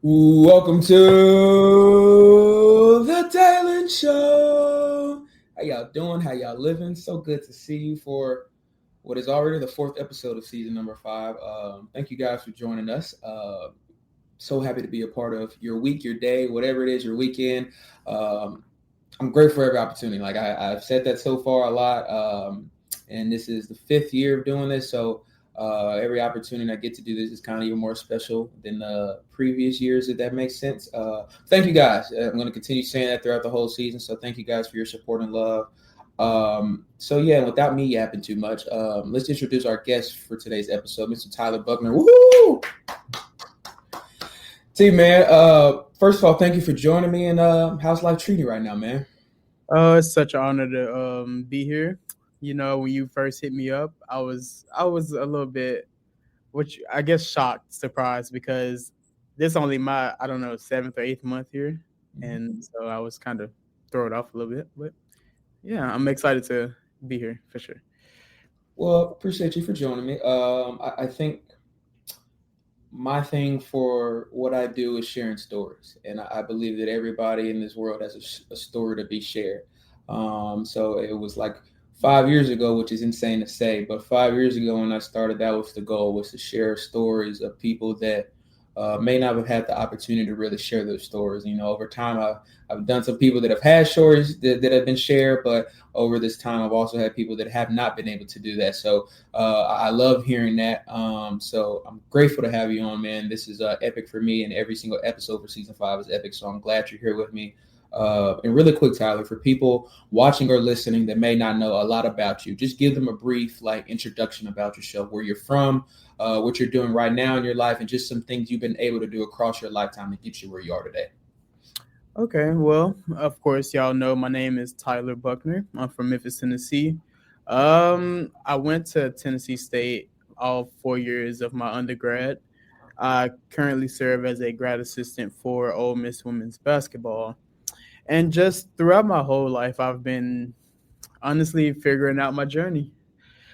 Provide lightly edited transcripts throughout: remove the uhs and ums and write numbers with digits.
Welcome to the Talent Show. How y'all doing? How y'all living? So good to see you for what is already the fourth episode of season number 5. Thank you guys for joining us. So happy to be a part of your week, your day, whatever it is, your weekend. I'm grateful for every opportunity. Like I've said that so far a lot, and this is the 5th year of doing this. So every opportunity I get to do this is kind of even more special than the previous years, if that makes sense. Thank you guys. I'm going to continue saying that throughout the whole season. So thank you guys for your support and love. Without me yapping too much, let's introduce our guest for today's episode, Mr. Tyler Buckner. Woo! T man, first of all, thank you for joining me. And how's life treating you right now, man? It's such an honor to be here. You know, when you first hit me up, I was a little bit, which I guess shocked, surprised because this only my I don't know 7th or 8th month here, and so I was kind of thrown off a little bit. But yeah, I'm excited to be here for sure. Well, appreciate you for joining me. I think my thing for what I do is sharing stories, and I believe that everybody in this world has a story to be shared. So it was like 5 years ago, which is insane to say, but 5 years ago when I started, that was the goal, was to share stories of people that may not have had the opportunity to really share those stories. You know, over time, I've done some people that have had stories that have been shared, but over this time, I've also had people that have not been able to do that. So I love hearing that. So I'm grateful to have you on, man. This is epic for me, and every single episode for season 5 is epic. So I'm glad you're here with me. And really quick, Tyler, for people watching or listening that may not know a lot about you, just give them a brief introduction about yourself, where you're from, what you're doing right now in your life, and just some things you've been able to do across your lifetime to get you where you are today. Okay, well, of course, y'all know my name is Tyler Buckner. I'm from Memphis, Tennessee. I went to Tennessee State all 4 years of my undergrad. I currently serve as a grad assistant for Ole Miss women's basketball. And just throughout my whole life, I've been honestly figuring out my journey.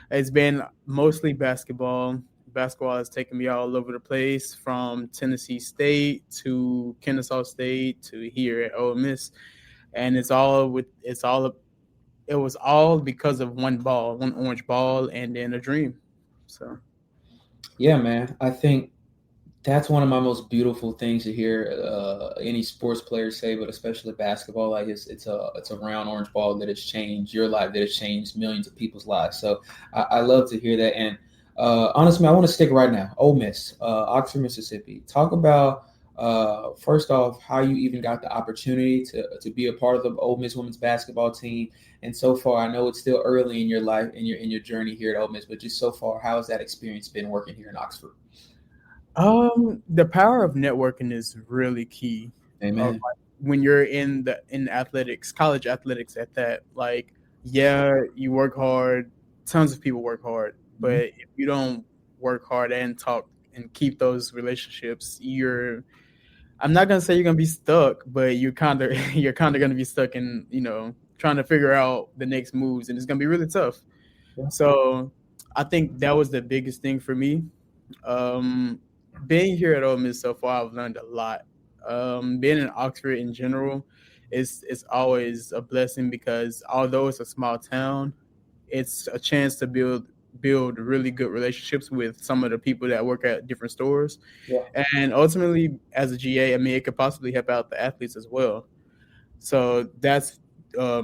It's been mostly basketball. Basketball has taken me all over the place, from Tennessee State to Kennesaw State to here at Ole Miss, and it was all because of one orange ball, and then a dream. So Yeah, man. I think that's one of my most beautiful things to hear any sports player say, but especially basketball. Like it's a round orange ball that has changed your life, that has changed millions of people's lives. So I love to hear that. And honestly, I want to stick right now. Ole Miss, Oxford, Mississippi. Talk about first off how you even got the opportunity to be a part of the Ole Miss women's basketball team. And so far, I know it's still early in your life, in your journey here at Ole Miss, but just so far, how has that experience been working here in Oxford? the power of networking is really key. Amen. Like, when you're in athletics, college athletics at that, like, yeah, you work hard. Tons of people work hard, but Mhm. if you don't work hard and talk and keep those relationships, I'm not gonna say you're gonna be stuck, but you're kind of gonna be stuck in, trying to figure out the next moves, and it's gonna be really tough. Yeah. So I think that was the biggest thing for me. Um, Being here at Ole Miss so far, I've learned a lot. Being in Oxford in general is always a blessing, because although it's a small town, it's a chance to build really good relationships with some of the people that work at different stores, Yeah. and ultimately, as a GA, I mean, it could possibly help out the athletes as well. So that's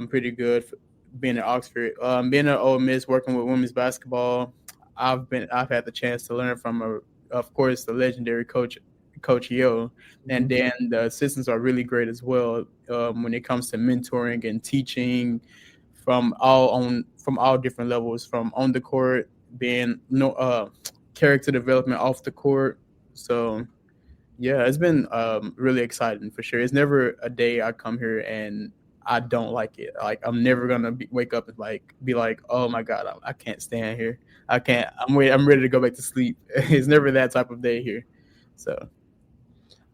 pretty good for being at Oxford. Being at Ole Miss, working with women's basketball, I've had the chance to learn from of course, the legendary Coach Yo, and Mhm. then the assistants are really great as well, when it comes to mentoring and teaching from all different levels, from on the court, being no character development off the court. So yeah, it's been really exciting for sure. It's never a day I come here and I don't like it. Like, I'm never gonna wake up and be like, oh my god, I can't stand here. I can't. I'm ready to go back to sleep. It's never that type of day here. So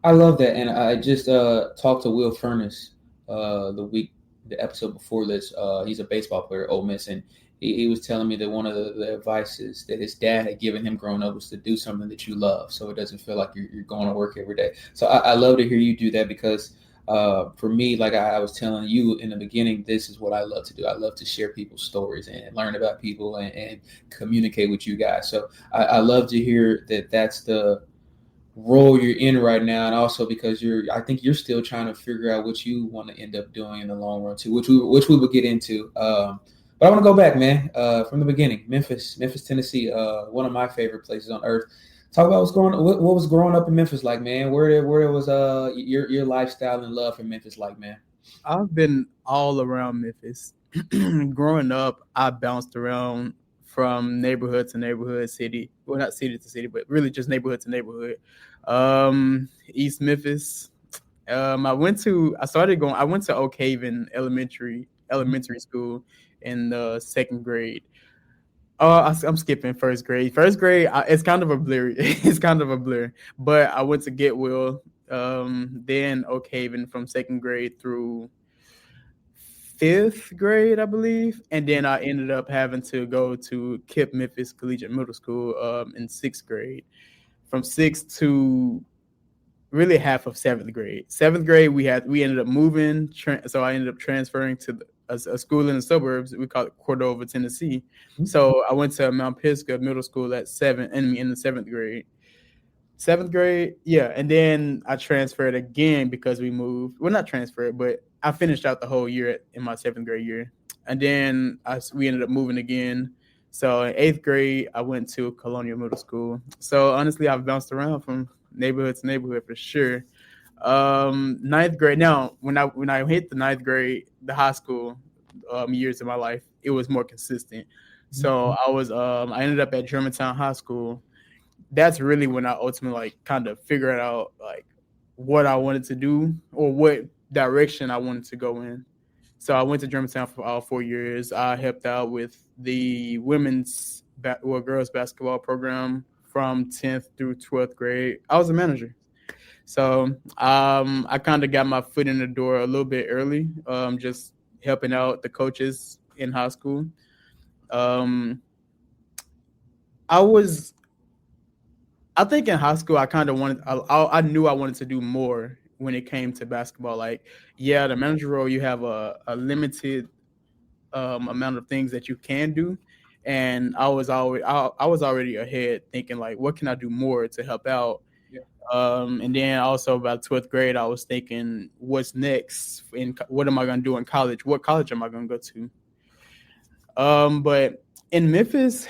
I love that, and I just talked to Will Furnace the episode before this. He's a baseball player at Ole Miss, and he was telling me that one of the advices that his dad had given him growing up was to do something that you love, so it doesn't feel like you're going to work every day. So I love to hear you do that because for me, like I was telling you in the beginning, this is what I love to do. I love to share people's stories and learn about people and communicate with you guys. So I love to hear that that's the role you're in right now, and also because I think you're still trying to figure out what you want to end up doing in the long run too, which we will get into. But I want to go back, man, from the beginning. Memphis, Tennessee, one of my favorite places on earth. Talk about what was growing up in Memphis like, man. Where was your lifestyle and love for Memphis like, man? I've been all around Memphis. Growing up, I bounced around from neighborhood to neighborhood, city. Well, not city to city, but really just neighborhood to neighborhood. East Memphis. I went to Oak Haven elementary school in the second grade. I'm skipping first grade. First grade, it's kind of a blur. It's kind of a blur. But I went to Getwill, then Oak Haven from second grade through fifth grade, I believe, and then I ended up having to go to KIPP Memphis Collegiate Middle School in sixth grade. From sixth to really half of seventh grade. Seventh grade, we ended up moving, so I ended up transferring to a school in the suburbs. We call it Cordova, Tennessee. So I went to Mount Pisgah Middle School at in the seventh grade. Seventh grade, yeah, and then I transferred again because we moved. Well, not transferred, but I finished out the whole year in my seventh grade year, and then we ended up moving again. So in eighth grade, I went to Colonial Middle School. So honestly, I've bounced around from neighborhood to neighborhood for sure. Ninth grade. Now, when I hit the ninth grade, the high school years of my life, it was more consistent. So I ended up at Germantown High School. That's really when I ultimately like kind of figured out like what I wanted to do or what direction I wanted to go in. So I went to Germantown for all 4 years. I helped out with the girls basketball program from 10th through 12th grade. I was a manager. So I kind of got my foot in the door a little bit early, just helping out the coaches in high school. Um, I think in high school, I kind of I knew I wanted to do more when it came to basketball. Like, yeah, the manager role, you have a limited amount of things that you can do. And I was already ahead thinking like, what can I do more to help out? Yeah. And then also about 12th grade, I was thinking, what's next? What am I going to do in college? What college am I going to go to? But in Memphis,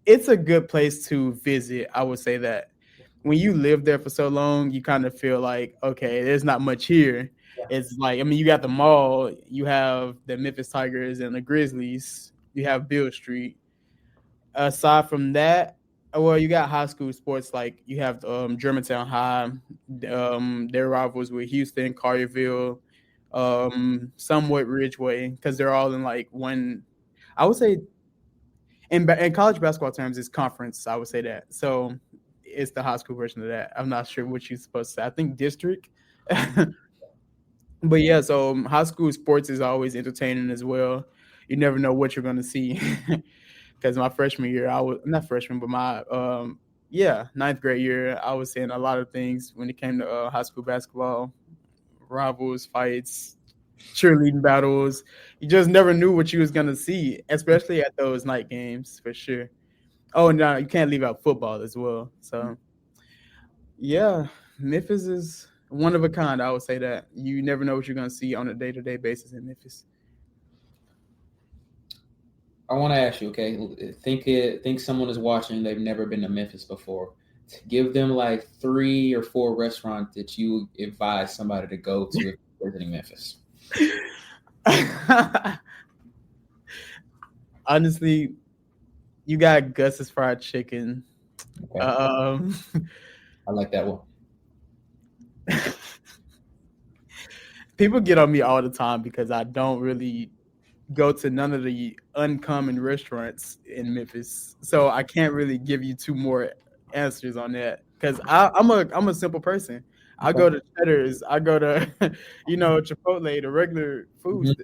it's a good place to visit. I would say that when you live there for so long, you kind of feel like, okay, there's not much here. Yeah. It's like, I mean, you got the mall, you have the Memphis Tigers and the Grizzlies, you have Beale Street. Aside from that, well, you got high school sports like you have Germantown High, their rivals with Houston, Collierville, somewhat Ridgeway, because they're all in like one. I would say in college basketball terms, it's conference. I would say that. So it's the high school version of that. I'm not sure what you're supposed to say. I think district. But yeah, so high school sports is always entertaining as well. You never know what you're going to see. Because my freshman year, I was not freshman, but my ninth grade year, I was seeing a lot of things when it came to high school basketball, rivals, fights, cheerleading battles. You just never knew what you was gonna see, especially at those night games for sure. Oh, no, you can't leave out football as well. So yeah, Memphis is one of a kind. I would say that you never know what you're gonna see on a day-to-day basis in Memphis. I want to ask you, okay? Think someone is watching. They've never been to Memphis before. Give them like 3 or 4 restaurants that you advise somebody to go to if visiting Memphis. Honestly, you got Gus's fried chicken. Okay. I like that one. People get on me all the time because I don't really go to none of the uncommon restaurants in Memphis, so I can't really give you 2 more answers on that because I'm a simple person. I go to Cheddar's, I go to Chipotle, the regular food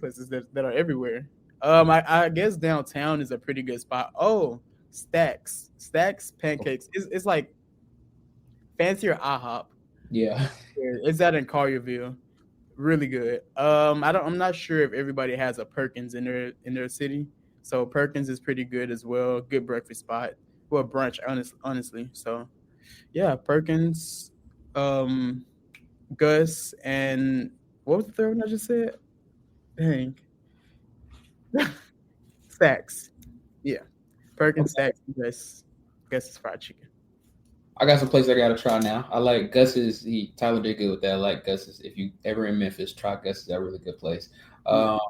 places that are everywhere. I guess downtown is a pretty good spot. Oh, Stacks Pancakes. It's like fancier IHOP. Yeah. Yeah, it's out in Collierville. Really good. I'm not sure if everybody has a Perkins in their city. So Perkins is pretty good as well. Good breakfast spot. Well, brunch, honestly. So yeah, Perkins, um, Gus, and what was the third one I just said? Dang, Stacks. Yeah, Perkins, Okay. Stacks, Gus's fried chicken. I got some places I gotta try now. I like Gus's. Tyler did good with that. I like Gus's. If you ever in Memphis, try Gus's. That's a really good place. Yeah. Um,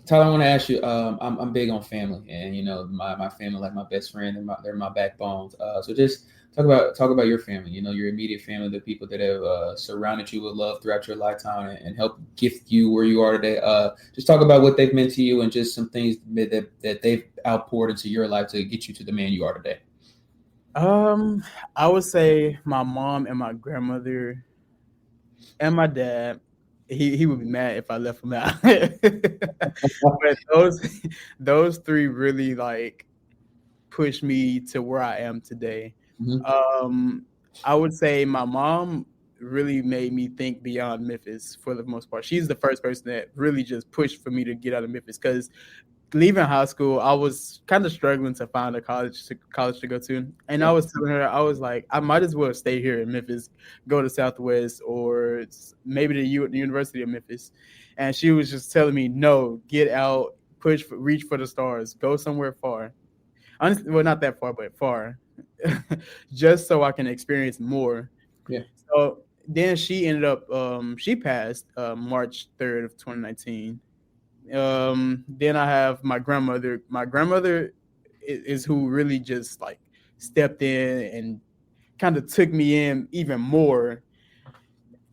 Tyler, I want to ask you. I'm big on family, and you know my family like my best friend. They're my backbones. So just talk about your family. You know your immediate family, the people that have surrounded you with love throughout your lifetime and helped gift you where you are today. Just talk about what they've meant to you and just some things that they've outpoured into your life to get you to the man you are today. Um, I would say my mom and my grandmother and my dad. He would be mad if I left him out. But those three really like pushed me to where I am today. Mhm. Um, I would say my mom really made me think beyond Memphis for the most part. She's the first person that really just pushed for me to get out of Memphis because leaving high school, I was kind of struggling to find a college to go to, and I Yeah. was telling her, I was like, I might as well stay here in Memphis, go to Southwest or maybe the University of Memphis, and she was just telling me, no, get out, reach for the stars, go somewhere far. Honestly, well, not that far, but far, just so I can experience more. Yeah. So then she ended up, she passed March 3rd of 2019. Then I have my grandmother. My grandmother is who really just like stepped in and kind of took me in even more.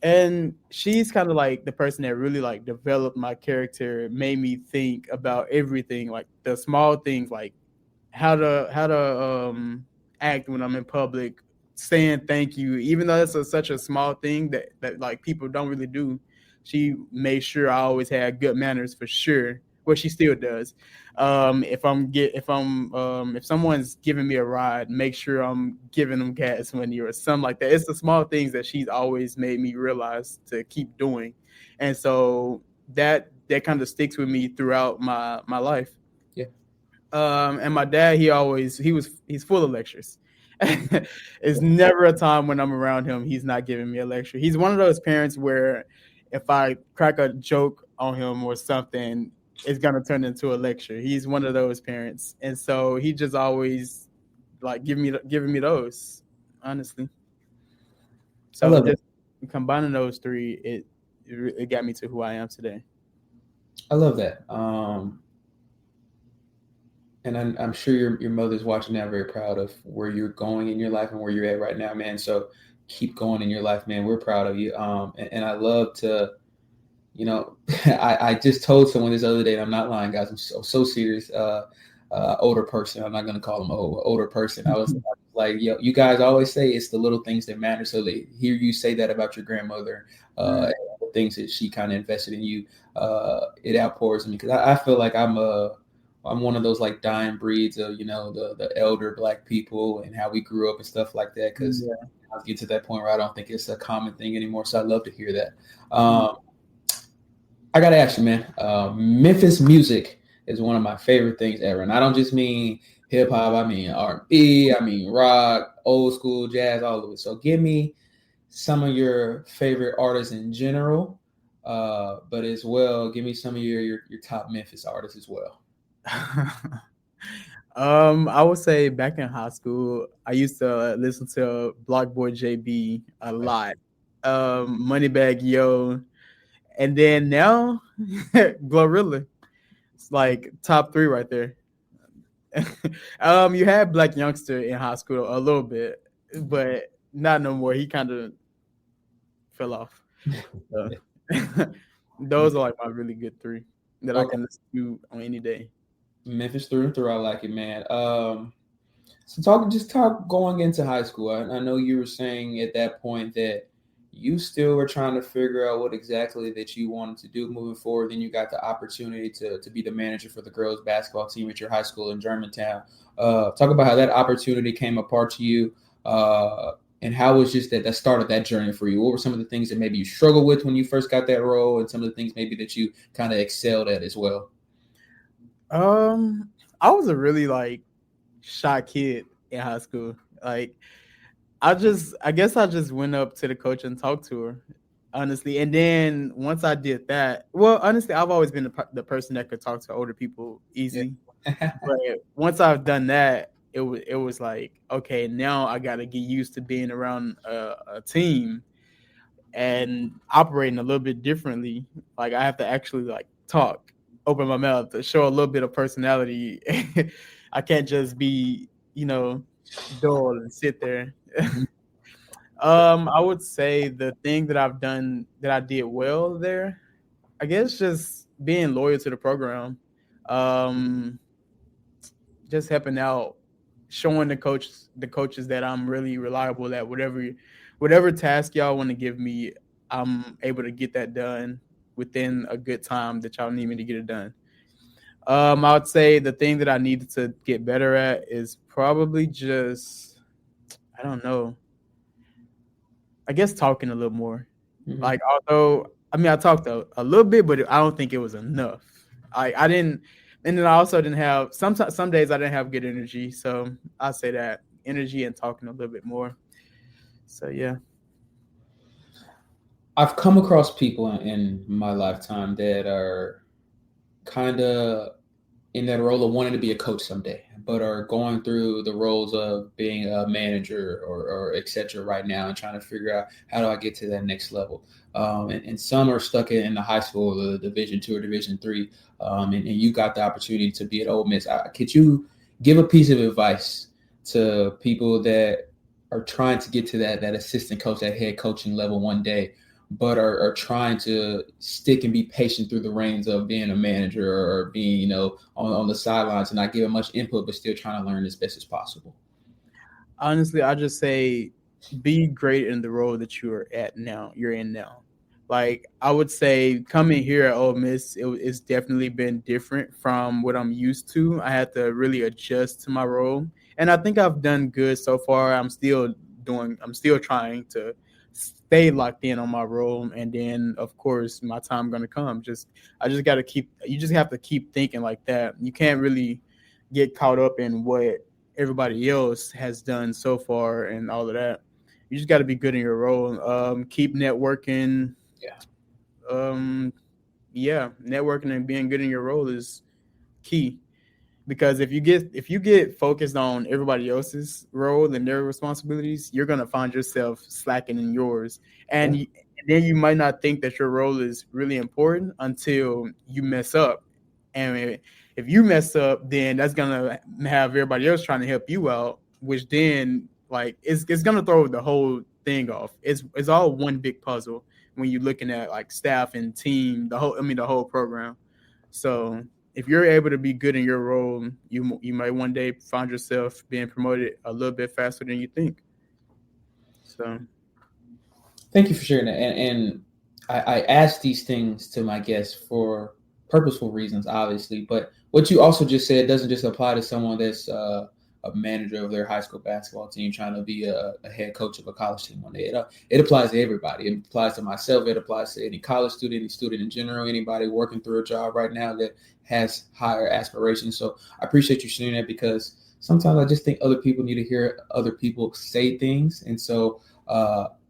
And she's kind of like the person that really like developed my character, made me think about everything, like the small things, like how to act when I'm in public, saying thank you, even though it's such a small thing that like people don't really do. She made sure I always had good manners for sure. Well, she still does. If someone's giving me a ride, make sure I'm giving them gas money or something like that. It's the small things that she's always made me realize to keep doing, and so that kind of sticks with me throughout my life. Yeah. And my dad, he's full of lectures. It's never a time when I'm around him he's not giving me a lecture. He's one of those parents where if I crack a joke on him or something, it's gonna turn into a lecture. He's one of those parents, and so he just always like giving me those, honestly. I So love it. just combining those three, it got me to who I am today. I love that. And I'm sure your mother's watching now, very proud of where you're going in your life and where you're at right now, man. So keep going in your life, man. We're proud of you. And I love to, I just told someone this other day, and I'm not lying, guys. I'm so serious. Older person. I'm not going to call them old. Older person. I was like, yo, you guys always say it's the little things that matter. So they hear you say that about your grandmother, Mm. and the things that she kind of invested in you. It outpours in me because I feel like I'm one of those like dying breeds of the elder black people and how we grew up and stuff like that. Because Yeah. I get to that point where I don't think it's a common thing anymore. So I love to hear that. Mm. I gotta ask you, man. Memphis music is one of my favorite things ever, and I don't just mean hip hop. I mean R&B. I mean rock, old school, jazz, all of it. So give me some of your favorite artists in general, but as well, give me some of your top Memphis artists as well. I would say back in high school, I used to listen to Block Boy JB a lot. Moneybag Yo, and then now Glorilla. It's like top three right there. You had Black Youngster in high school a little bit, but not no more. He kind of fell off. So, those are like my really good three that I Okay, can listen to on any day. Memphis through and through. I like it, man. So talk going into high school. I know you were saying at that point that you still were trying to figure out what exactly that you wanted to do moving forward. Then you got the opportunity to be the manager for the girls basketball team at your high school in Germantown. Talk about how that opportunity came apart to you, and how was just that start of that journey for you. What were some of the things that maybe you struggled with when you first got that role, and some of the things maybe that you kind of excelled at as well? I was a really like shy kid in high school. Like I guess I just went up to the coach and talked to her, honestly. And then once I did that, well, honestly, I've always been the person that could talk to older people Yeah. easy. But once I've done that, it was like, okay, now I got to get used to being around a team and operating a little bit differently. Like I have to actually like talk, open my mouth to show a little bit of personality. I can't just be, dull and sit there. Mhm. I would say the thing that I've done that I did well there, I guess just being loyal to the program. Um, just helping out, showing the coaches that I'm really reliable at whatever task y'all want to give me, I'm able to get that done within a good time that y'all need me to get it done. I would say the thing that I needed to get better at is probably just, I don't know, I guess talking a little more. Mhm. Like, although I mean, I talked a little bit, but I don't think it was enough. I didn't, and then I also didn't have some days I didn't have good energy. So I say that energy and talking a little bit more. So yeah. I've come across people in my lifetime that are kind of in that role of wanting to be a coach someday, but are going through the roles of being a manager or et cetera right now and trying to figure out how do I get to that next level. And some are stuck in the high school, the Division II or Division III, and you got the opportunity to be at Ole Miss. Could you give a piece of advice to people that are trying to get to that assistant coach, that head coaching level one day, but are trying to stick and be patient through the reins of being a manager or being, on the sidelines and not giving much input, but still trying to learn as best as possible? Honestly, I just say be great in the role that you're in now. Like I would say coming here at Ole Miss, it's definitely been different from what I'm used to. I had to really adjust to my role. And I think I've done good so far. I'm still trying to stay locked in on my role. And then of course my time gonna come. I just gotta keep you just have to keep thinking like that. You can't really get caught up in what everybody else has done so far and all of that. You just got to be good in your role. Keep networking. Yeah. Um, yeah, networking and being good in your role is key because if you get focused on everybody else's role and their responsibilities, you're gonna find yourself slacking in yours, and, Yeah. and then you might not think that your role is really important until you mess up, and if you mess up, then that's gonna have everybody else trying to help you out, which then like it's gonna throw the whole thing off. It's all one big puzzle when you're looking at like staff and team, the whole program. So if you're able to be good in your role, you might one day find yourself being promoted a little bit faster than you think. So Thank you for sharing that. And I ask these things to my guests for purposeful reasons, obviously. But what you also just said doesn't just apply to someone that's a manager of their high school basketball team trying to be a head coach of a college team one day. It applies to everybody. It applies to myself. It applies to any college student, any student in general, anybody working through a job right now that has higher aspirations. So I appreciate you sharing that because sometimes I just think other people need to hear other people say things. And so,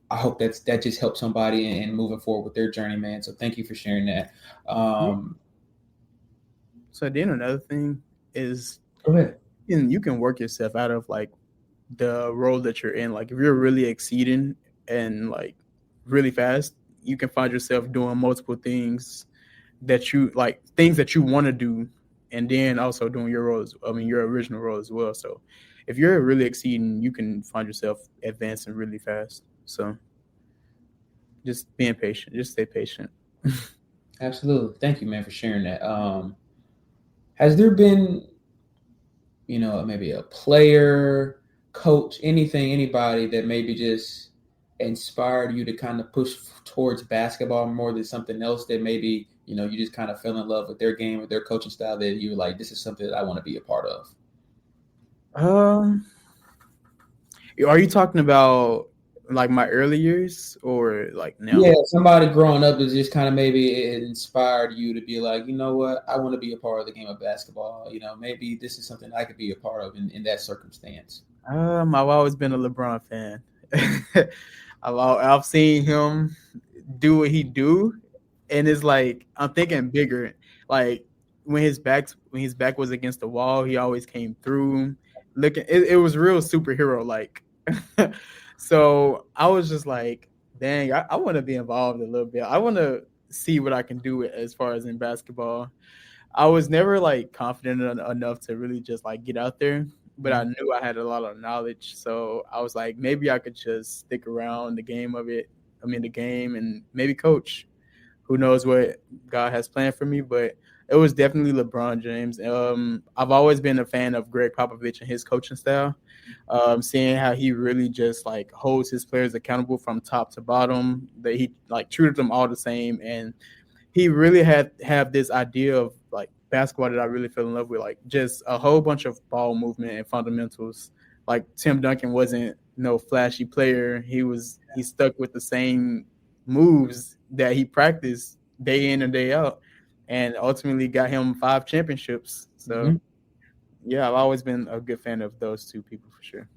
I hope that just helps somebody in moving forward with their journey, man. So thank you for sharing that. yeah. Um, So then another thing is Go ahead. you can work yourself out of like the role that you're in. Like if you're really exceeding and like really fast, you can find yourself doing multiple things that you want to do, and then also doing your original role as well. So if you're really exceeding, you can find yourself advancing really fast. So just being patient, just stay patient. Absolutely. Thank you, man, for sharing that. Has there been, maybe a player, coach, anything, anybody that maybe just inspired you to kind of push towards basketball more than something else that maybe, you just kind of fell in love with their game or their coaching style that you were like, this is something that I want to be a part of? Um, are you talking about like my early years or like Yeah, now? somebody growing up is just kind of maybe it inspired you to be like, you know what, I want to be a part of the game of basketball. Maybe this is something I could be a part of in that circumstance. I've always been a LeBron fan. I've seen him do what he do, and it's like I'm thinking bigger. Like when his back was against the wall, he always came through. It was real superhero like. So I was just like, dang, I want to be involved a little bit. I want to see what I can do as far as in basketball. I was never like confident enough to really just like get out there, but I Mhm. knew I had a lot of knowledge. So I was like, maybe I could just stick around the game of it. I mean, the game and maybe coach. Who knows what God has planned for me? But it was definitely LeBron James. I've always been a fan of Greg Popovich and his coaching style. Seeing how he really just like holds his players accountable from top to bottom. That he like treated them all the same, and he really have this idea of like basketball that I really fell in love with, like just a whole bunch of ball movement and fundamentals. Like Tim Duncan wasn't no flashy player. He stuck with the same moves that he practiced day in and day out, and ultimately got him 5 championships. So Mhm. yeah, I've always been a good fan of those two people for sure.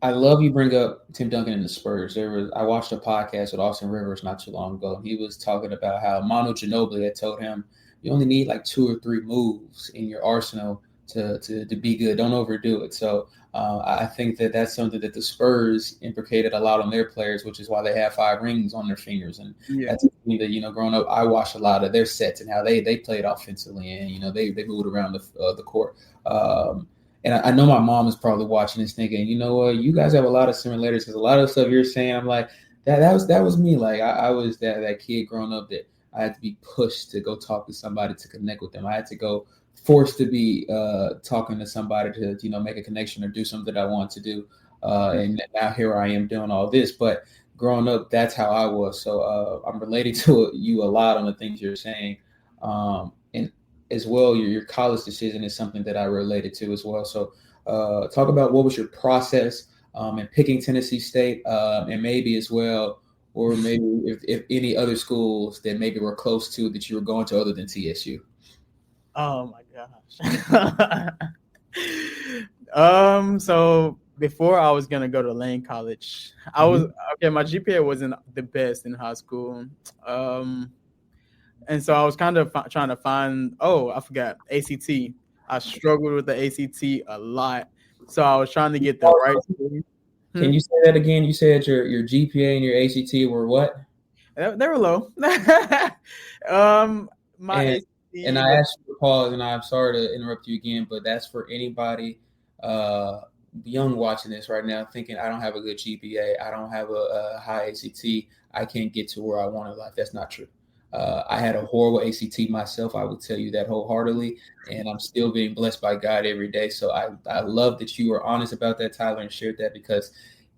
I love you bring up Tim Duncan and the Spurs. I watched a podcast with Austin Rivers not too long ago. He was talking about how Manu Ginobili had told him you only need like 2 or 3 moves in your arsenal to be good. Don't overdo it. So I think that that's something that the Spurs implicated a lot on their players, which is why they have 5 rings on their fingers. And Yeah, that's something that growing up, I watched a lot of their sets and how they played offensively, and they moved around the court. And I know my mom is probably watching this thinking, you know what, you guys have a lot of similarities because a lot of stuff you're saying, I'm like, that was me. Like I was that kid growing up that I had to be pushed to go talk to somebody to connect with them. I had to go forced to be talking to somebody to make a connection or do something that I want to do. And now here I am doing all this. But growing up, that's how I was. So I'm relating to you a lot on the things you're saying. And as well, your college decision is something that I related to as well. So talk about what was your process in picking Tennessee State, and maybe as well, or maybe if any other schools that maybe were close to that you were going to other than TSU. oh my gosh. So before I was gonna go to Lane College, I was Mm-hmm. okay. My GPA wasn't the best in high school. Um, and so I was kind of trying to find. Oh, I forgot ACT. I struggled with the ACT a lot, so I was trying to get the right school. Hmm? Can you say that again? You said your GPA and your ACT were what? They were low. um, my And ACT I was asked you to pause, and I'm sorry to interrupt you again, but that's for anybody uh, young watching this right now, thinking I don't have a good GPA, I don't have a high ACT, I can't get to where I want in life. That's not true. I had a horrible ACT myself. I would tell you that wholeheartedly, and I'm still being blessed by God every day. So I love that you were honest about that, Tyler, and shared that because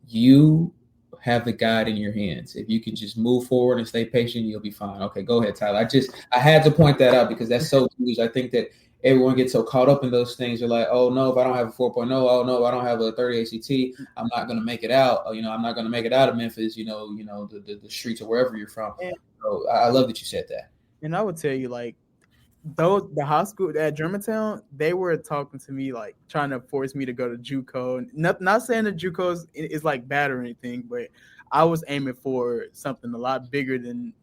you have the guide in your hands. If you can just move forward and stay patient, you'll be fine. Okay, go ahead, Tyler. I had to point that out because that's so huge. I think that everyone gets so caught up in those things. They're like, oh no, if I don't have a 4.0, oh no, if I don't have a 30 ACT, I'm not going to make it out. I'm not going to make it out of Memphis. The streets or wherever you're from. and, So I love that you said that. and I would tell you like those the high school at Germantown, they were talking to me like trying to force me to go to JUCO. Not saying that JUCO is like bad or anything, but I was aiming for something a lot bigger than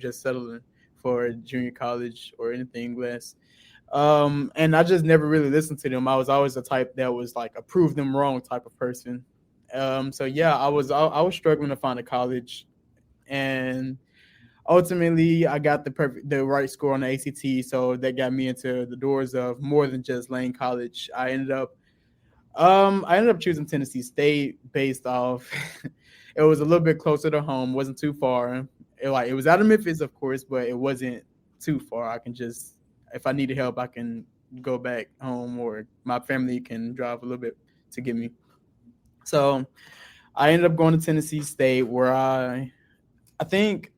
just settling for junior college or anything less. And I just never really listened to them. I was always the type that was like a prove them wrong type of person. So yeah, I was struggling to find a college, and ultimately I got the right score on the ACT, so that got me into the doors of more than just Lane College. I ended up choosing Tennessee State based off it was a little bit closer to home, wasn't too far. It was out of Memphis, of course, but it wasn't too far. I can just if I needed help, I can go back home, or my family can drive a little bit to get me. So I ended up going to Tennessee State, where I think.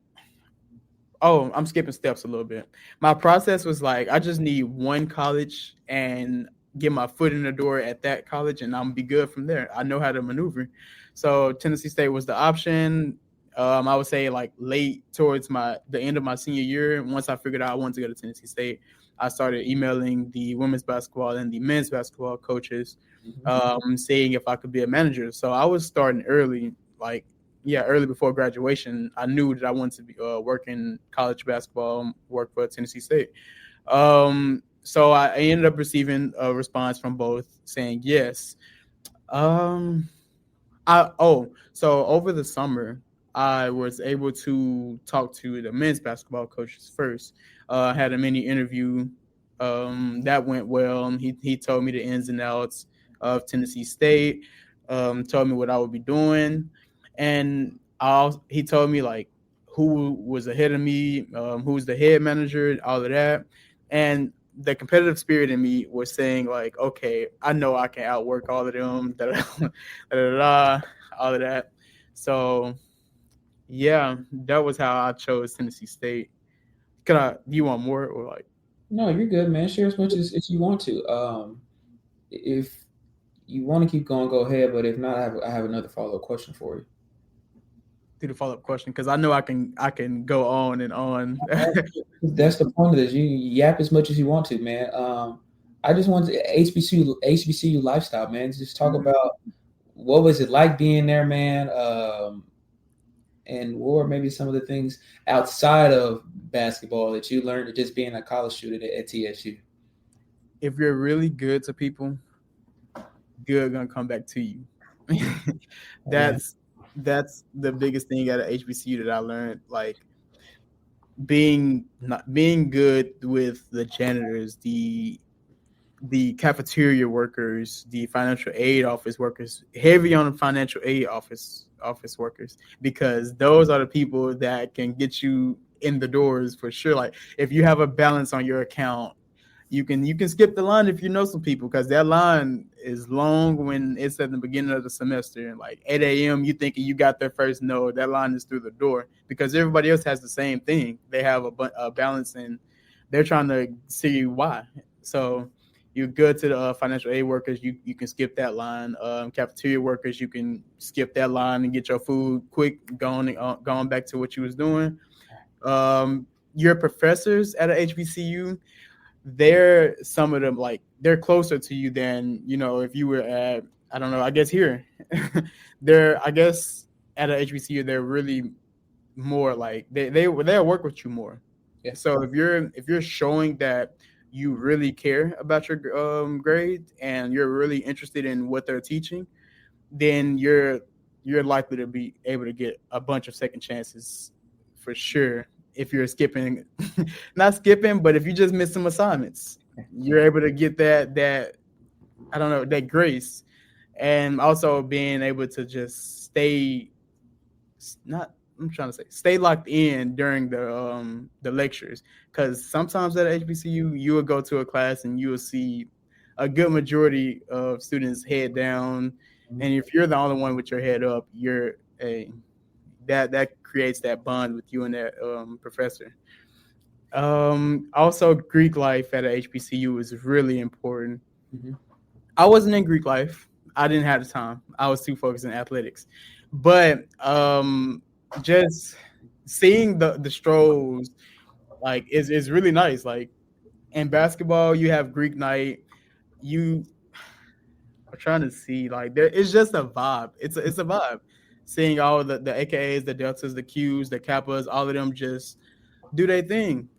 Oh, I'm skipping steps a little bit. My process was like, I just need one college and get my foot in the door at that college, and I'm gonna be good from there. I know how to maneuver. So Tennessee State was the option. I would say like late towards the end of my senior year. Once I figured out I wanted to go to Tennessee State, I started emailing the women's basketball and the men's basketball coaches, seeing if I could be a manager. So I was starting early, like early before graduation. I knew that I wanted to be working college basketball, work for Tennessee State. So I ended up receiving a response from both saying yes. Um, so over the summer, I was able to talk to the men's basketball coaches first. Had a mini interview that went well. He told me the ins and outs of Tennessee State. Told me what I would be doing, and he told me like who was ahead of me, who was the head manager, all of that, and the competitive spirit in me was saying like, okay, I know I can outwork all of them, all of that. So yeah, that was how I chose Tennessee State. Do you want more or like? No, you're good, man. Share as much as you want to. If you want to keep going, go ahead. But if not, I have another follow-up question for you. Do the follow-up question because I know I can go on and on. That's the point of this. You yap as much as you want to, man. I just want to HBCU lifestyle, man. Just talk about what was it like being there, man. And what were maybe some of the things outside of basketball that you learned just being a college student at TSU? If you're really good to people, good gonna come back to you. that's the biggest thing at a HBCU that I learned. Like being good with the janitors, the cafeteria workers, the financial aid office workers, heavy on the financial aid office workers, because those are the people that can get you in the doors for sure. Like if you have a balance on your account, you can skip the line if you know some people, because that line is long when it's at the beginning of the semester. And like 8 a.m., you thinking you got there first. No, that line is through the door because everybody else has the same thing. They have a balance and they're trying to see why. So you're good to the financial aid workers. You can skip that line. Cafeteria workers, you can skip that line and get your food quick, going back to what you was doing. Your professors at a HBCU, they're some of them like they're closer to you than if you were at, I don't know, I guess here. They're, I guess, at a HBCU they're really more like they'll work with you more. Yeah. So if you're showing that you really care about your grade and you're really interested in what they're teaching, then you're likely to be able to get a bunch of second chances for sure. If you're skipping, not skipping, but if you just miss some assignments, you're able to get that I don't know, that grace. And also being able to just stay locked in during the lectures, because sometimes at HBCU you will go to a class and you will see a good majority of students head down, and if you're the only one with your head up, that creates that bond with you and that professor. Also, Greek life at a HBCU is really important. Mm-hmm. I wasn't in Greek life. I didn't have the time. I was too focused in athletics. But just seeing the strolls, like, is really nice. Like in basketball, you have Greek night. You are trying to see, like, it's just a vibe. It's a vibe. Seeing all the AKAs, the deltas, the Qs, the kappas, all of them just do their thing.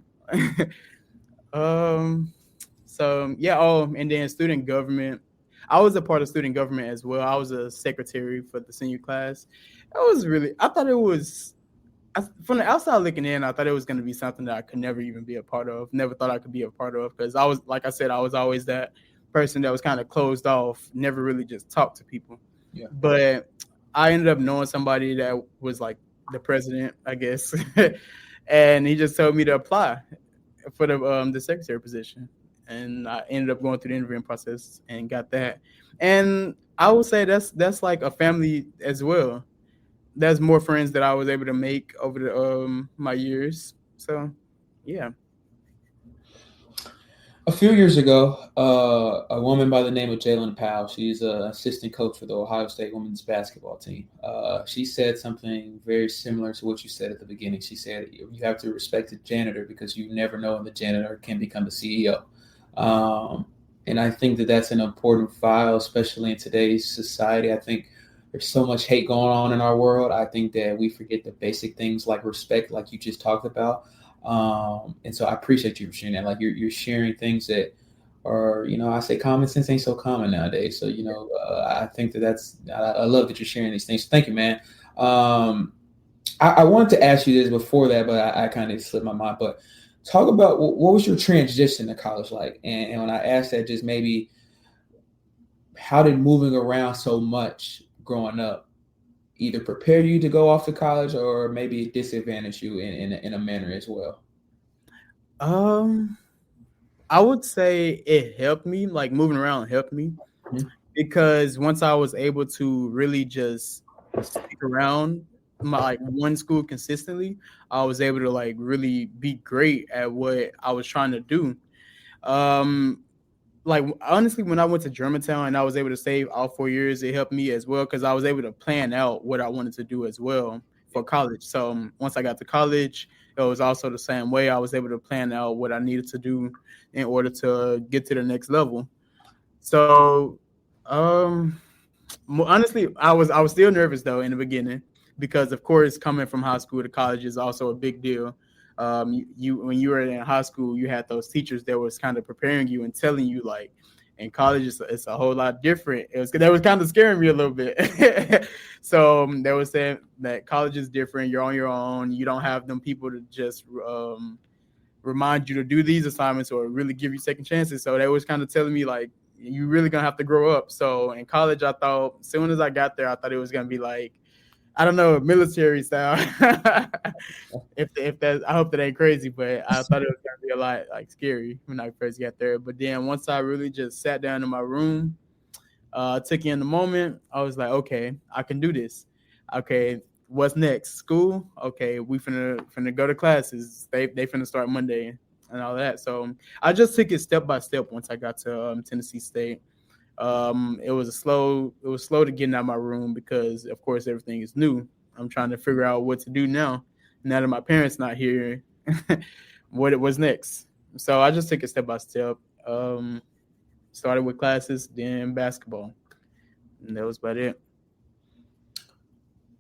So yeah. Oh, and then student government. I was a part of student government as well. I was a secretary for the senior class. It was really. I thought it was. From the outside looking in, I thought it was going to be something that I could never even be a part of. Never thought I could be a part of, because I was, like I said, I was always that person that was kind of closed off, never really just talked to people. Yeah. But I ended up knowing somebody that was like the president, I guess, and he just told me to apply for the secretary position. and I ended up going through the interviewing process and got that. And I would say that's like a family as well. There's more friends that I was able to make over the my years. So yeah. A few years ago, a woman by the name of Jalen Powell, she's an assistant coach for the Ohio State women's basketball team. She said something very similar to what you said at the beginning. She said, you have to respect the janitor because you never know when the janitor can become the CEO. And I think that that's an important file, especially in today's society. I think there's so much hate going on in our world. I think that we forget the basic things like respect, like you just talked about. And so I appreciate you for sharing that. Like you're sharing things that are, I say common sense ain't so common nowadays. So, I think I love that you're sharing these things. So thank you, man. I wanted to ask you this before that, but I kind of slipped my mind. But talk about what was your transition to college like? And when I asked that, just maybe how did moving around so much growing up either prepare you to go off to college or maybe disadvantage you in a manner as well? Um, I would say it helped me, like moving around helped me Mhm. because once I was able to really just stick around my like one school consistently, I was able to like really be great at what I was trying to do. Um, like honestly, when I went to Germantown and I was able to save all 4 years, it helped me as well because I was able to plan out what I wanted to do as well for college. So once I got to college, it was also the same way. I was able to plan out what I needed to do in order to get to the next level. So, honestly, I was still nervous though in the beginning because, of course, coming from high school to college is also a big deal. You when you were in high school, you had those teachers that was kind of preparing you and telling you like, in college it's a whole lot different. That was kind of scaring me a little bit. So they were saying that college is different. You're on your own. You don't have them people to just remind you to do these assignments or really give you second chances. So they was kind of telling me like you really gonna have to grow up. So in college, I thought as soon as I got there, I thought it was gonna be like I don't know military style. If that I hope that ain't crazy, but I thought it was gonna be a lot like scary when I first got there. But then once I really just sat down in my room, took in the moment, I was like, okay, I can do this. Okay, what's next? School? Okay, we finna go to classes. They finna start Monday and all that. So I just took it step by step once I got to Tennessee State. It was slow to get out of my room because of course everything is new. I'm trying to figure out what to do now that my parents not here. What it was next. So I just took it step by step. Um, Started with classes, then basketball, and that was about it.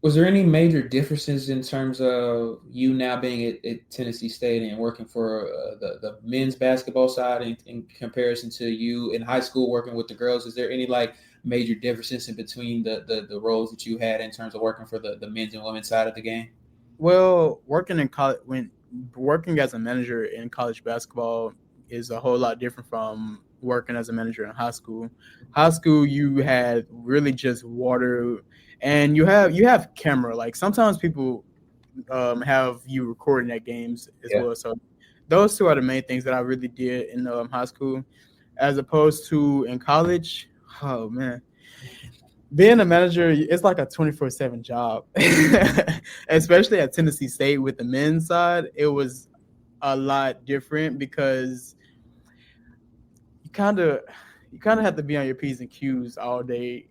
Was there any major differences in terms of you now being at Tennessee State and working for the men's basketball side in comparison to you in high school working with the girls? Is there any like major differences in between the roles that you had in terms of working for the men's and women's side of the game? Well, working as a manager in college basketball is a whole lot different from working as a manager in high school. High school, you had really just water, and you have camera. Like sometimes people have you recording at games as Yeah. well. So those two are the main things that I really did in high school, as opposed to in college. Oh man, being a manager, it's like a 24/7 job. Especially at Tennessee State with the men's side, it was a lot different because you kind of you kind of have to be on your P's and Q's all day,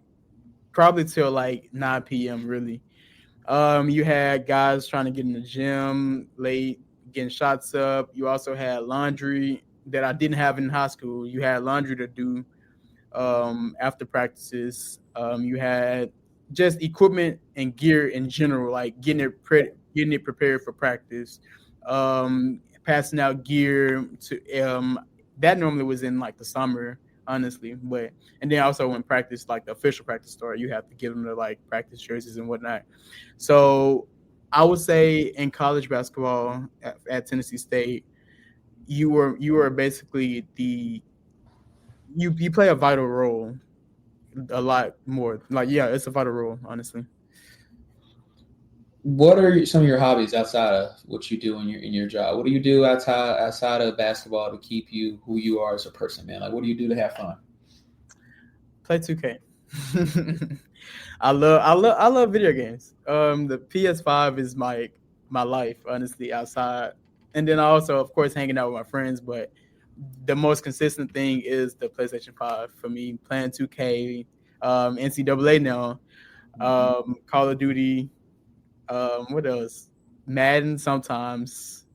probably till like 9 p.m. really. You had guys trying to get in the gym late, getting shots up. You also had laundry that I didn't have in high school. You had laundry to do after practices. You had just equipment and gear in general, like getting it prepared for practice, passing out gear to that normally was in like the summer, honestly. But and then also when practice, like the official practice started, you have to give them the like practice jerseys and whatnot. So I would say in college basketball at Tennessee State, you were basically you play a vital role a lot more. Like, yeah, it's a vital role, honestly. What are some of your hobbies outside of what you do in your job? What do you do outside of basketball to keep you who you are as a person, man? Like, what do you do to have fun? Play 2K. I love video games. The PS5 is my life, honestly, outside. And then I also, of course, hanging out with my friends, but the most consistent thing is the PlayStation 5 for me, playing 2K, NCAA now, Call of Duty, what else? Madden sometimes.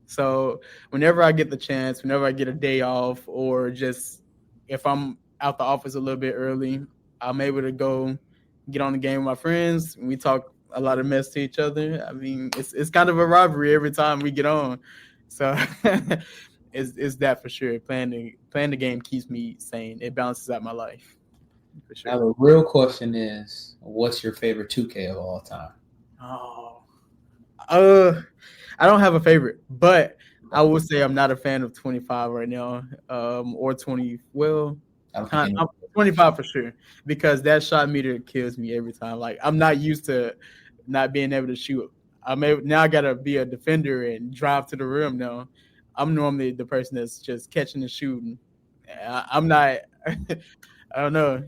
So whenever I get the chance, whenever I get a day off, or just if I'm out the office a little bit early, I'm able to go get on the game with my friends. We talk a lot of mess to each other. I mean, it's kind of a rivalry every time we get on. So it's that for sure. Playing the game keeps me sane. It balances out my life for Now, sure. the real question is, what's your favorite 2K of all time? Oh, uh, I don't have a favorite, but I Okay. will say I'm not a fan of 25 right now, or 20. Well, I don't think any. I'm 25 for sure because that shot meter kills me every time. Like I'm not used to not being able to shoot. Now I gotta be a defender and drive to the rim. Now I'm normally the person that's just catching and shooting. I'm not. I don't know.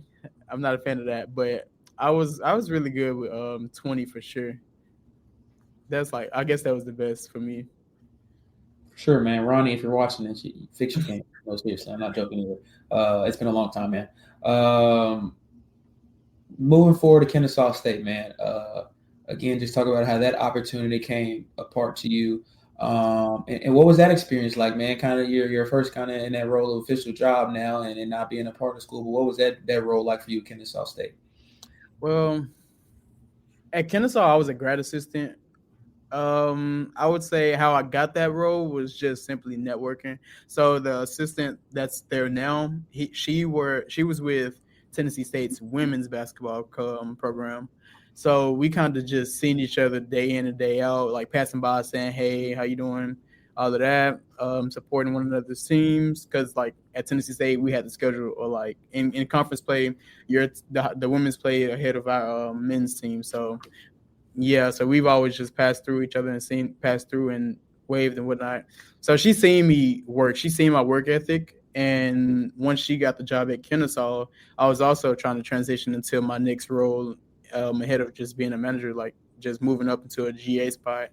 I'm not a fan of that, but I was really good with 20 for sure. That's like I guess that was the best for me. Sure, man. Ronnie, if you're watching this, you fix your game. No, seriously, I'm not joking either. It's been a long time, man. Um, Moving forward to Kennesaw State, man. Again, just talk about how that opportunity came apart to you. And what was that experience like, man? Kind of your first kind of in that role of official job now, and not being a part of school. But what was that role like for you, at Kennesaw State? Well, at Kennesaw, I was a grad assistant. I would say how I got that role was just simply networking. So the assistant that's there now, she was with Tennessee State's women's basketball program. So we kind of just seen each other day in and day out, like passing by, saying, "Hey, how you doing?" All of that, supporting one another's teams. Because like at Tennessee State, we had the schedule, or like in conference play, the women's play ahead of our men's team. So yeah, so we've always just passed through each other and passed through and waved and whatnot. So she's seen me work. She's seen my work ethic. And once she got the job at Kennesaw, I was also trying to transition into my next role, ahead of just being a manager, like just moving up into a GA spot.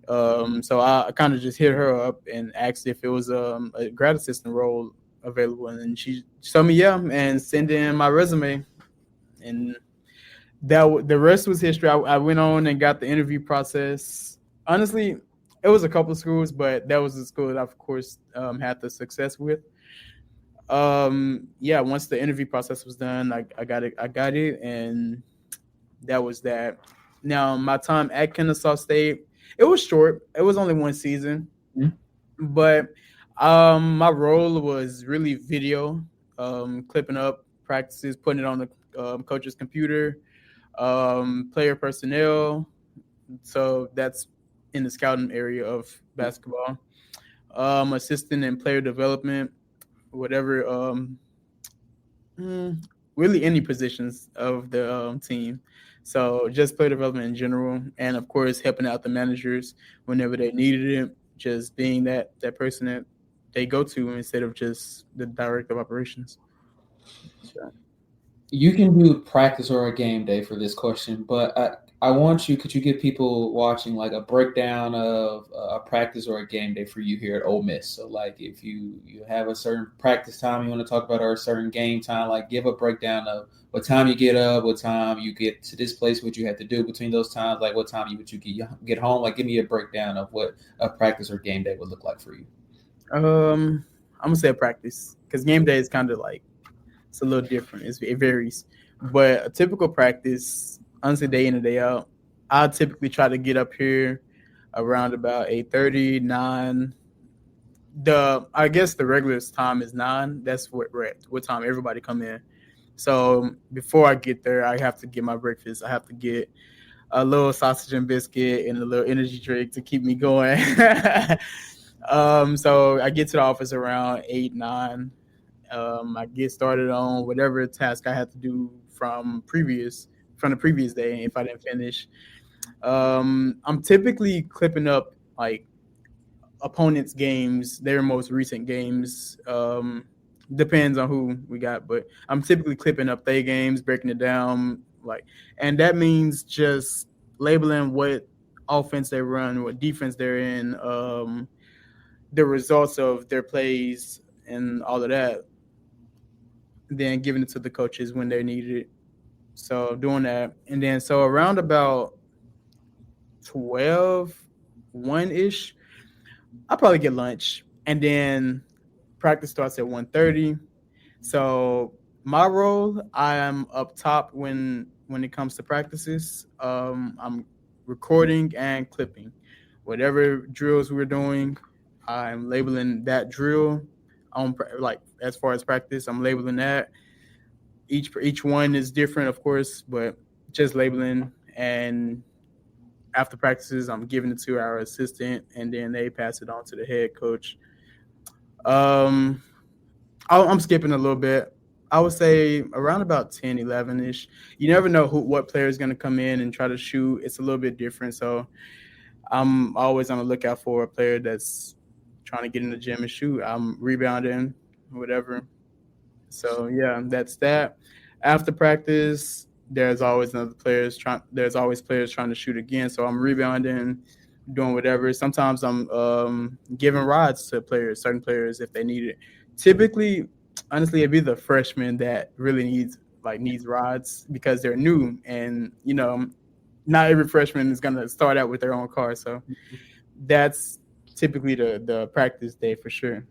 So I kind of just hit her up and asked if it was a grad assistant role available. And then she told me, yeah, and send in my resume. And the rest was history. I went on and got the interview process. Honestly, it was a couple of schools, but that was the school that I, of course, had the success with. Yeah, once the interview process was done, I got it. I got it, and that was that. Now, my time at Kennesaw State, it was short. It was only one season, Hmm? but my role was really video, clipping up practices, putting it on the coach's computer, player personnel. So that's in the scouting area of basketball. Assistant in player development, whatever. Really any positions of the team. So just player development in general, and of course helping out the managers whenever they needed it. Just being that person that they go to instead of just the director of operations. So, You can do practice or a game day for this question, but I want you. Could you give people watching like a breakdown of a practice or a game day for you here at Ole Miss? So, like, if you have a certain practice time you want to talk about, or a certain game time, like, give a breakdown of what time you get up, what time you get to this place, what you have to do between those times, like what time you get home. Like, give me a breakdown of what a practice or game day would look like for you. I'm gonna say practice because game day is kind of like it's a little different. It varies, but a typical practice, honestly, day in and day out, I typically try to get up here around about 8:30, 9. I guess the regular time is 9. That's what time everybody come in. So before I get there, I have to get my breakfast. I have to get a little sausage and biscuit and a little energy drink to keep me going. So I get to the office around 8, 9. I get started on whatever task I had to do from the previous day if I didn't finish. I'm typically clipping up like opponents' games, their most recent games. Depends on who we got, but I'm typically clipping up their games, breaking it down, and that means just labeling what offense they run, what defense they're in, the results of their plays, and all of that. Then giving it to the coaches when they need it. So doing that, and then so around about 12, 1 ish, I'll probably get lunch, and then practice starts at 1:30. So my role, I am up top when it comes to practices. I'm recording and clipping whatever drills we're doing. I'm labeling that drill on like as far as practice. I'm labeling that. Each one is different, of course, but just labeling. And after practices, I'm giving it to our assistant, and then they pass it on to the head coach. Um, I'm skipping a little bit. I would say around about 10, 11 ish. You never know what player is going to come in and try to shoot. It's a little bit different. So I'm always on the lookout for a player that's trying to get in the gym and shoot. I'm rebounding, whatever. So yeah, that's that. After practice, there's always players trying to shoot again. So I'm rebounding, doing whatever. Sometimes I'm giving rides to players, certain players if they need it. Typically, honestly, it'd be the freshman that really needs rides because they're new, and not every freshman is gonna start out with their own car. So that's typically the practice day for sure.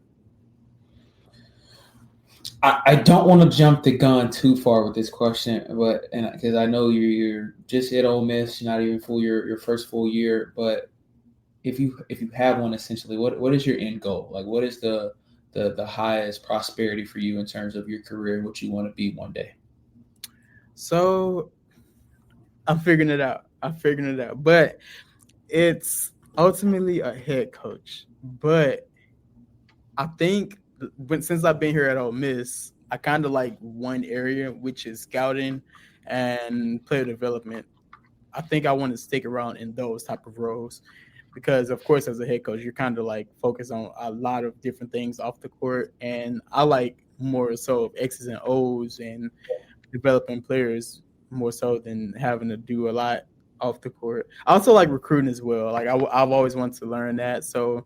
I don't want to jump the gun too far with this question, but and because I know you're just at Ole Miss, you're not even full your first full year. But if you have one, essentially, what is your end goal? Like, what is the highest prosperity for you in terms of your career and what you want to be one day? So I'm figuring it out. But it's ultimately a head coach. But I think since I've been here at Ole Miss, I kind of like one area, which is scouting and player development. I think I want to stick around in those type of roles because, of course, as a head coach, you're kind of like focused on a lot of different things off the court, and I like more so of X's and O's and developing players more so than having to do a lot off the court. I also like recruiting as well. Like I've always wanted to learn that. So,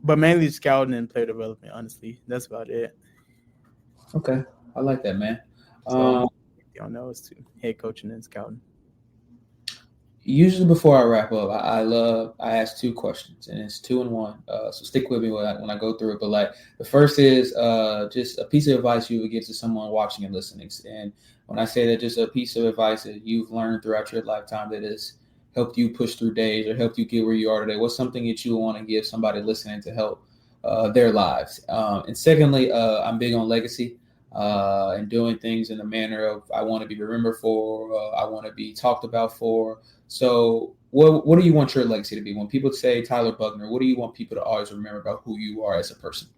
but mainly scouting and player development. Honestly, that's about it. Okay, I like that, man. So, Um, on those two, head coaching and scouting. Usually before I wrap up, I ask two questions, and it's two in one. So stick with me when I go through it. But like the first is just a piece of advice you would give to someone watching and listening. And when I say that, just a piece of advice that you've learned throughout your lifetime that has helped you push through days or helped you get where you are today. What's something that you want to give somebody listening to help their lives? And secondly, I'm big on legacy. And doing things in the manner of I want to be remembered for, I want to be talked about for. So, what do you want your legacy to be? When people say Tyler Buckner, what do you want people to always remember about who you are as a person?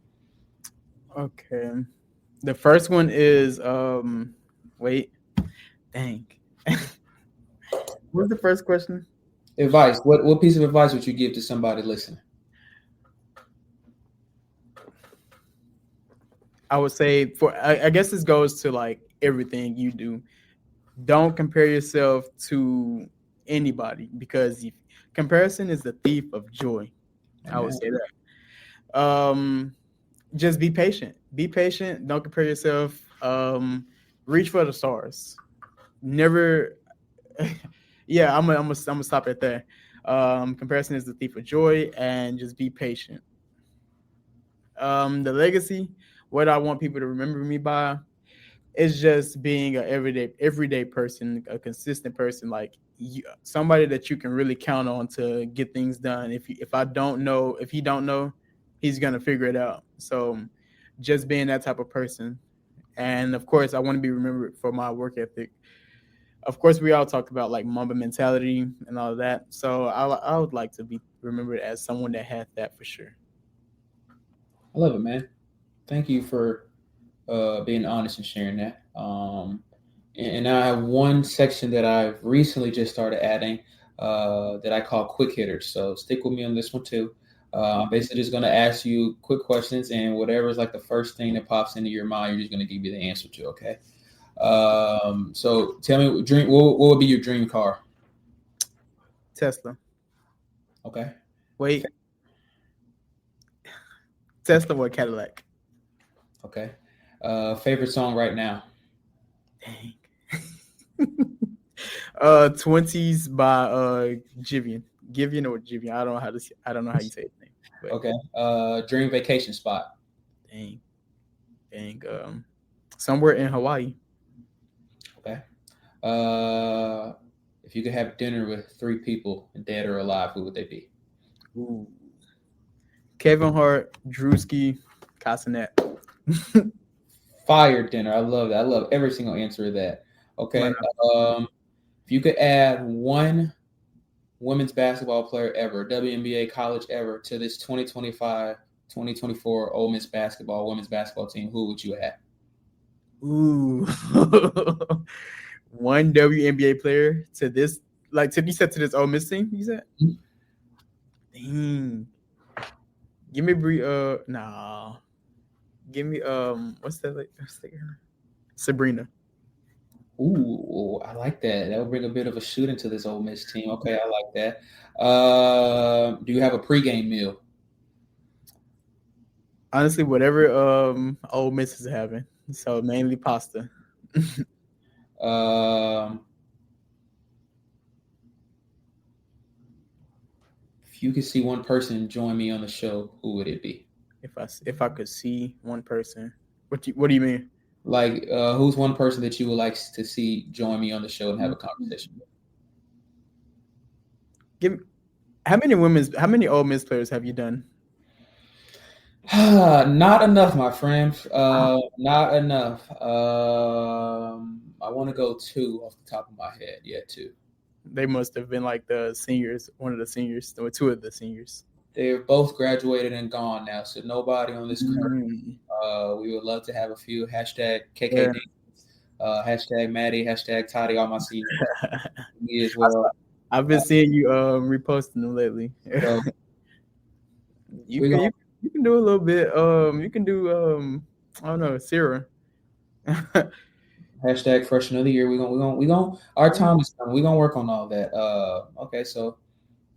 Okay. The first one is wait, dang. What's the first question? Advice. What piece of advice would you give to somebody listening? I would say I guess this goes to like everything you do. Don't compare yourself to anybody because comparison is the thief of joy. I would Amen. say that. Just be patient. Be patient. Don't compare yourself. Reach for the stars. Never. Yeah, I'm gonna stop it there. Comparison is the thief of joy, and just be patient. The legacy, what I want people to remember me by, is just being a everyday person, a consistent person, like somebody that you can really count on to get things done. If he don't know, he's gonna figure it out. So, just being that type of person, and of course, I want to be remembered for my work ethic. Of course, we all talk about like Mamba mentality and all of that. So I would like to be remembered as someone that had that for sure. I love it, man. Thank you for being honest and sharing that. And I have one section that I've recently just started adding. that I call quick hitters. So stick with me on this one too. I'm basically just going to ask you quick questions, and whatever is like the first thing that pops into your mind, you're just going to give me the answer to. Okay. So tell me, what would be your dream car? Tesla. Okay. Wait. Tesla or Cadillac? Okay. Favorite song right now? Dang. 20s by Givian. Givian or Givian. I don't know how you say his name. But. Okay. Dream vacation spot? Dang. Somewhere in Hawaii. Okay. If you could have dinner with 3 people, dead or alive, who would they be? Ooh. Kevin Hart, Drewski, Casanet. Fire dinner. I love that. I love every single answer of that. Okay. If you could add one women's basketball player ever, WNBA college ever, to this 2025-2024 Ole Miss women's basketball team, who would you add? Ooh. One WNBA player to this, you said to this Ole Miss team, you said? Dang. Give me nah. Give me what's that Sabrina. Ooh, I like that. That would bring a bit of a shoot into this Ole Miss team. Okay, I like that. Do you have a pregame meal? Honestly, whatever Ole Miss is having. So mainly pasta. If you could see one person join me on the show, who would it be? If I could see one person, what do you mean? Like, who's one person that you would like to see join me on the show and have a conversation with? How many Ole Miss players have you done? Not enough, my friend. Not enough. I want to go 2 off the top of my head. Yeah, 2. They must have been like the seniors, one of the seniors, or 2 of the seniors. They're both graduated and gone now, so nobody on this current. We would love to have a few. Hashtag KKD, hashtag Maddie, hashtag Toddy, all my seniors. Me as well. I've been seeing you reposting them lately. So, you can do a little bit. You can do I don't know, Sarah. Hashtag freshman of the year. We gonna our time is coming. We're gonna work on all that. Okay, so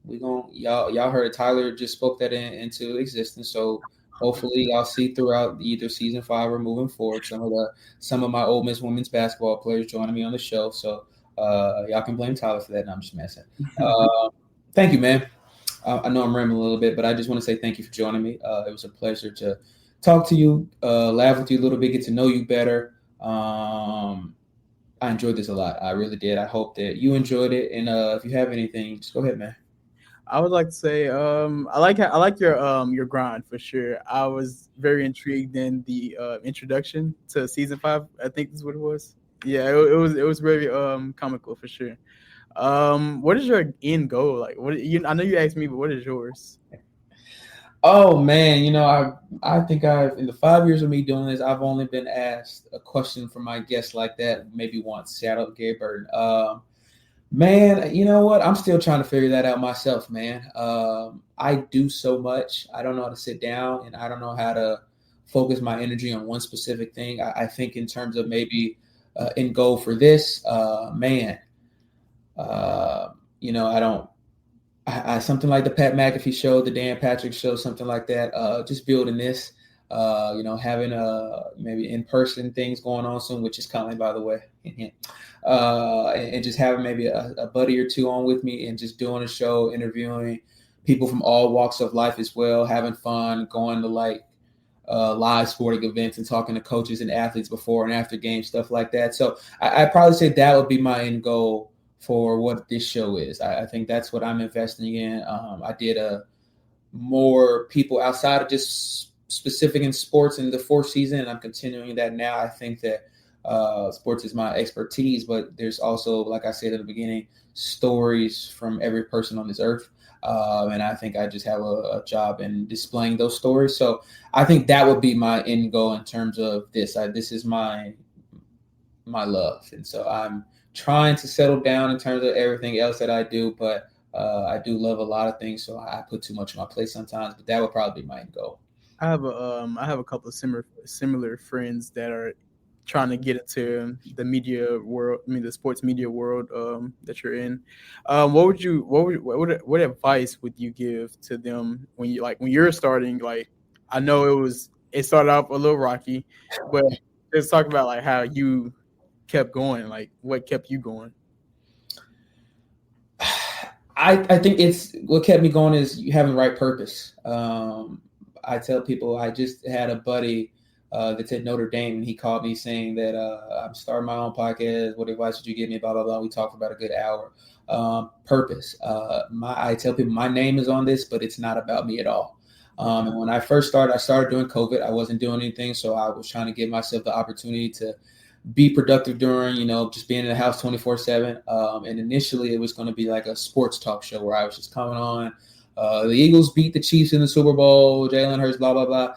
y'all heard Tyler just spoke that into existence. So hopefully y'all see throughout either season 5 or moving forward some of my Ole Miss women's basketball players joining me on the show. So y'all can blame Tyler for that. No, I'm just messing. Thank you, man. I know I'm rambling a little bit, but I just want to say thank you for joining me. It was a pleasure to talk to you, laugh with you a little bit, get to know you better. I enjoyed this a lot. I really did. I hope that you enjoyed it. And if you have anything, just go ahead, man. I would like to say I like your grind for sure. I was very intrigued in the introduction to season 5. I think that's what it was. Yeah, it was very comical for sure. What is your end goal? Like, I know you asked me, but what is yours? Oh man, I think in the 5 years of me doing this, I've only been asked a question from my guests like that maybe once. Shout out to Gary Burton. Man, you know what? I'm still trying to figure that out myself, man. I do so much. I don't know how to sit down, and I don't know how to focus my energy on one specific thing. I think in terms of maybe end goal for this, man. I don't. I something like the Pat McAfee show, the Dan Patrick show, something like that. Just building this, having maybe in-person things going on soon, which is coming, by the way. And just having maybe a buddy or 2 on with me and just doing a show, interviewing people from all walks of life as well, having fun, going to live sporting events and talking to coaches and athletes before and after games, stuff like that. So I'd probably say that would be my end goal for what this show is. I think that's what I'm investing in. I did more people outside of just specific in sports in the 4th season, and I'm continuing that now. I think that sports is my expertise, but there's also, like I said at the beginning, stories from every person on this earth. And I think I just have a job in displaying those stories. So I think that would be my end goal in terms of this. This is my love. And so I'm trying to settle down in terms of everything else that I do, but I do love a lot of things, so I put too much on my plate sometimes. But that would probably be my end goal. I have a couple of similar friends that are trying to get into the media world. I mean, the sports media world that you're in. What advice would you give to them when you're starting? Like, I know it started off a little rocky, but let's talk about like how you kept going. Like, what kept you going? I think it's what kept me going is you having the right purpose. I tell people I just had a buddy that's at Notre Dame, and he called me saying that I'm starting my own podcast. What advice would you give me? Blah blah blah. We talked about a good hour. Purpose. I tell people my name is on this, but it's not about me at all. And when I first started, I started doing COVID. I wasn't doing anything, so I was trying to give myself the opportunity to be productive during, just being in the house 24/7. And initially it was going to be like a sports talk show where I was just coming on. The Eagles beat the Chiefs in the Super Bowl, Jalen Hurts, blah, blah, blah.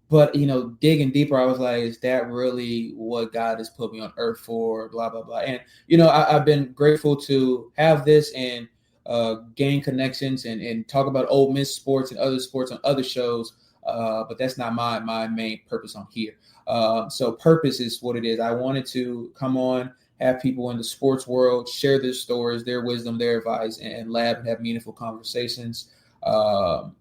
But, digging deeper, I was like, is that really what God has put me on earth for? Blah, blah, blah. And, I've been grateful to have this and gain connections and talk about Ole Miss sports and other sports on other shows. But that's not my main purpose on here. So purpose is what it is. I wanted to come on, have people in the sports world share their stories, their wisdom, their advice, and lab and have meaningful conversations. And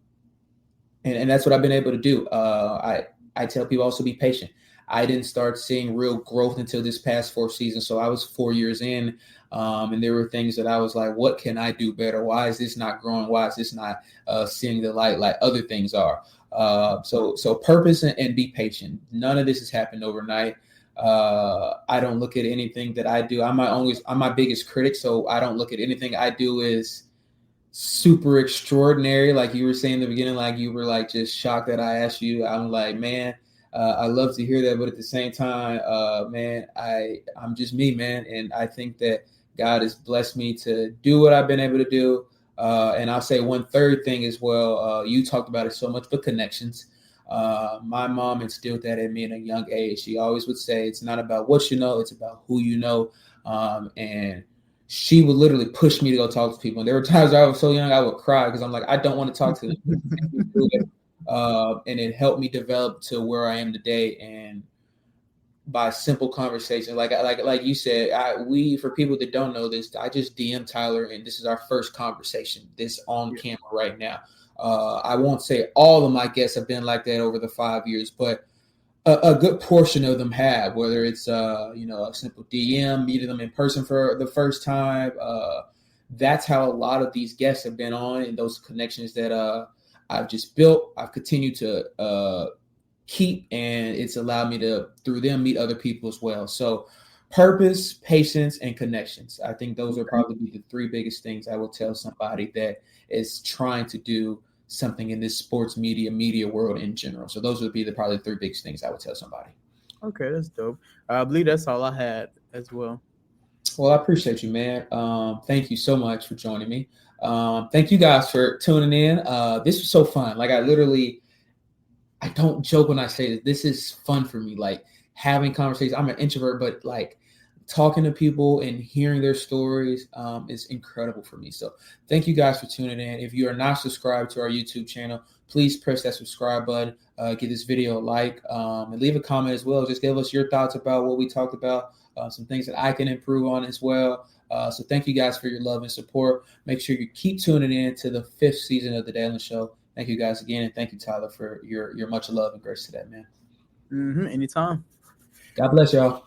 that's what I've been able to do. I tell people also be patient. I didn't start seeing real growth until this past 4th season. So I was 4 years in, and there were things that I was like, what can I do better? Why is this not growing? Why is this not seeing the light like other things are? So purpose and be patient. None of this has happened overnight. I don't look at anything that I do. I'm my biggest critic. So I don't look at anything I do as super extraordinary. Like you were saying in the beginning, like you were like just shocked that I asked you. I'm like, man, I love to hear that. But at the same time, man, I'm just me, man. And I think that God has blessed me to do what I've been able to do. And I'll say one third thing as well. You talked about it so much, but connections. My mom instilled that in me at a young age. She always would say, it's not about what you know, it's about who you know. And she would literally push me to go talk to people. And there were times I was so young, I would cry because I'm like, I don't want to talk to them. And it helped me develop to where I am today. And by simple conversation, like you said, for people that don't know this, I just DM Tyler, and this is our first conversation, this on camera right now. I won't say all of my guests have been like that over the 5 years, but a good portion of them have, whether it's a simple DM, meeting them in person for the first time. That's how a lot of these guests have been on, and those connections that I've just built, I've continued to keep, and it's allowed me to, through them, meet other people as well. So purpose, patience, and connections. I think those are probably the 3 biggest things I will tell somebody that is trying to do something in this sports media world in general. So those would be probably the 3 biggest things I would tell somebody. Okay, that's dope. I believe that's all I had as well. Well, I appreciate you, man. Thank you so much for joining me. Thank you guys for tuning in. This was so fun. Like I don't joke when I say that this is fun for me. Like having conversations. I'm an introvert, but like talking to people and hearing their stories is incredible for me. So thank you guys for tuning in. If you are not subscribed to our YouTube channel, please press that subscribe button, give this video a like, and leave a comment as well. Just give us your thoughts about what we talked about, some things that I can improve on as well. So thank you guys for your love and support. Make sure you keep tuning in to the 5th season of The Dalen Show. Thank you guys again. And thank you, Tyler, for your much love and grace to that, man. Anytime. God bless y'all.